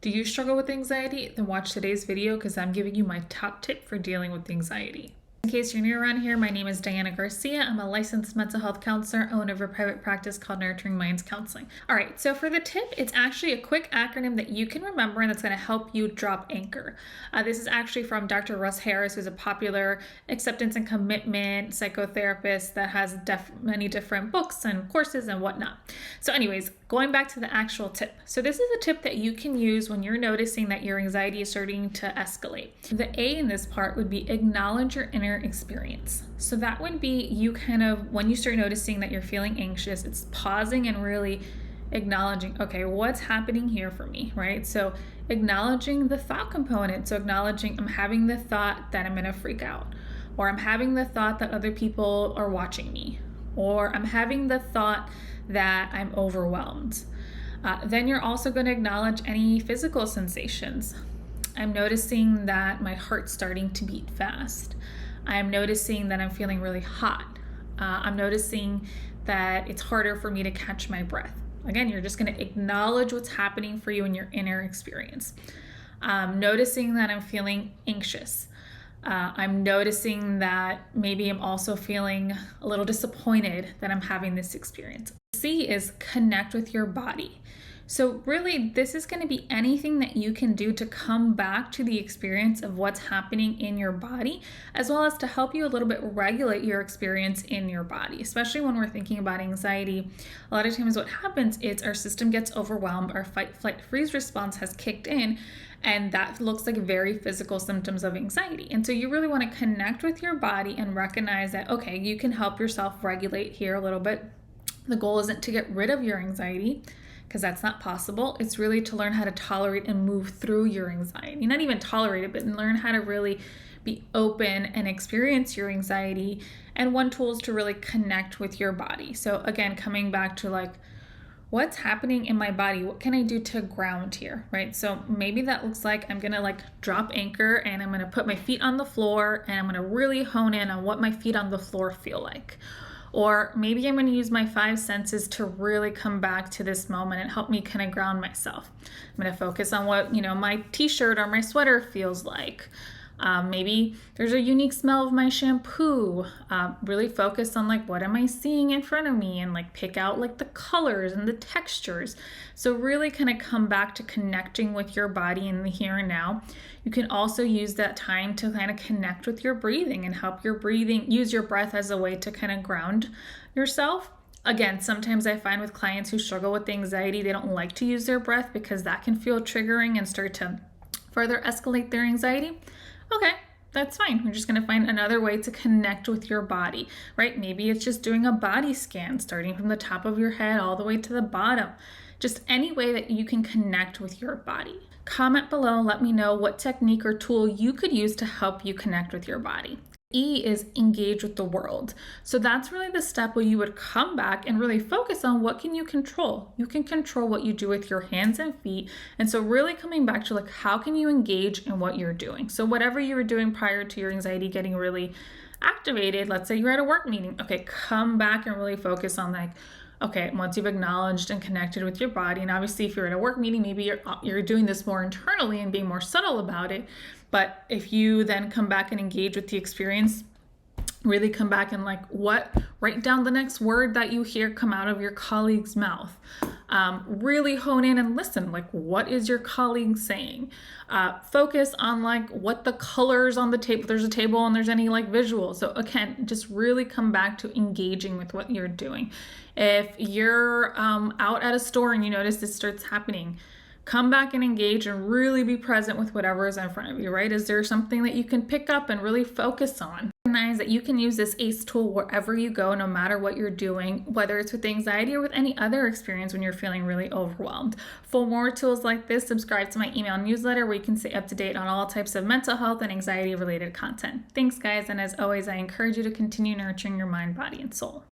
Do you struggle with anxiety? Then watch today's video because I'm giving you my top tip for dealing with anxiety. In case you're new around here, my name is Diana Garcia. I'm a licensed mental health counselor, owner of a private practice called Nurturing Minds Counseling. All right, so for the tip, it's actually a quick acronym that you can remember and that's going to help you drop anchor. This is actually from Dr. Russ Harris, who's a popular acceptance and commitment psychotherapist that has many different books and courses and whatnot. So anyways, going back to the actual tip. So this is a tip that you can use when you're noticing that your anxiety is starting to escalate. The A in this part would be acknowledge your inner experience. So that would be you kind of, when you start noticing that you're feeling anxious, it's pausing and really acknowledging, okay, what's happening here for me, right? So acknowledging the thought component. So acknowledging I'm having the thought that I'm going to freak out, or I'm having the thought that other people are watching me, or I'm having the thought that I'm overwhelmed. Then you're also going to acknowledge any physical sensations. I'm noticing that my heart's starting to beat fast. I'm noticing that I'm feeling really hot. I'm noticing that it's harder for me to catch my breath. Again, you're just going to acknowledge what's happening for you in your inner experience. Noticing that I'm feeling anxious. I'm noticing that maybe I'm also feeling a little disappointed that I'm having this experience. C is connect with your body. So really, this is going to be anything that you can do to come back to the experience of what's happening in your body, as well as to help you a little bit regulate your experience in your body, especially when we're thinking about anxiety. A lot of times what happens is our system gets overwhelmed, our fight, flight, freeze response has kicked in, and that looks like very physical symptoms of anxiety. And so you really want to connect with your body and recognize that, okay, you can help yourself regulate here a little bit. The goal isn't to get rid of your anxiety, because that's not possible. It's really to learn how to tolerate and move through your anxiety. Not even tolerate it, but learn how to really be open and experience your anxiety. And one tool is to really connect with your body. So again, coming back to like, what's happening in my body? What can I do to ground here, right? So maybe that looks like I'm gonna like drop anchor and I'm gonna put my feet on the floor and I'm gonna really hone in on what my feet on the floor feel like. Or maybe I'm going to use my 5 senses to really come back to this moment and help me kind of ground myself. I'm going to focus on what, my t-shirt or my sweater feels like. Maybe there's a unique smell of my shampoo. Really focus on like, what am I seeing in front of me, and like pick out like the colors and the textures. So really kind of come back to connecting with your body in the here and now. You can also use that time to kind of connect with your breathing and help your breathing, use your breath as a way to kind of ground yourself. Again, sometimes I find with clients who struggle with anxiety, they don't like to use their breath because that can feel triggering and start to further escalate their anxiety. Okay, that's fine. We're just going to find another way to connect with your body, right? Maybe it's just doing a body scan, starting from the top of your head all the way to the bottom. Just any way that you can connect with your body. Comment below, let me know what technique or tool you could use to help you connect with your body. E is engage with the world. So that's really the step where you would come back and really focus on what can you control. You can control what you do with your hands and feet. And so really coming back to like, how can you engage in what you're doing? So whatever you were doing prior to your anxiety getting really activated, let's say you're at a work meeting. Okay, come back and really focus on like, okay, once you've acknowledged and connected with your body, and obviously if you're at a work meeting, maybe you're doing this more internally and being more subtle about it. But if you then come back and engage with the experience, really come back and like write down the next word that you hear come out of your colleague's mouth. Really hone in and listen, like what is your colleague saying? Focus on like what the colors on the table, if there's a table and there's any like visuals. So again, just really come back to engaging with what you're doing. If you're out at a store and you notice this starts happening, come back and engage and really be present with whatever is in front of you, right? Is there something that you can pick up and really focus on? Recognize that you can use this ACE tool wherever you go, no matter what you're doing, whether it's with anxiety or with any other experience when you're feeling really overwhelmed. For more tools like this, subscribe to my email newsletter where you can stay up to date on all types of mental health and anxiety related content. Thanks guys, and as always, I encourage you to continue nurturing your mind, body, and soul.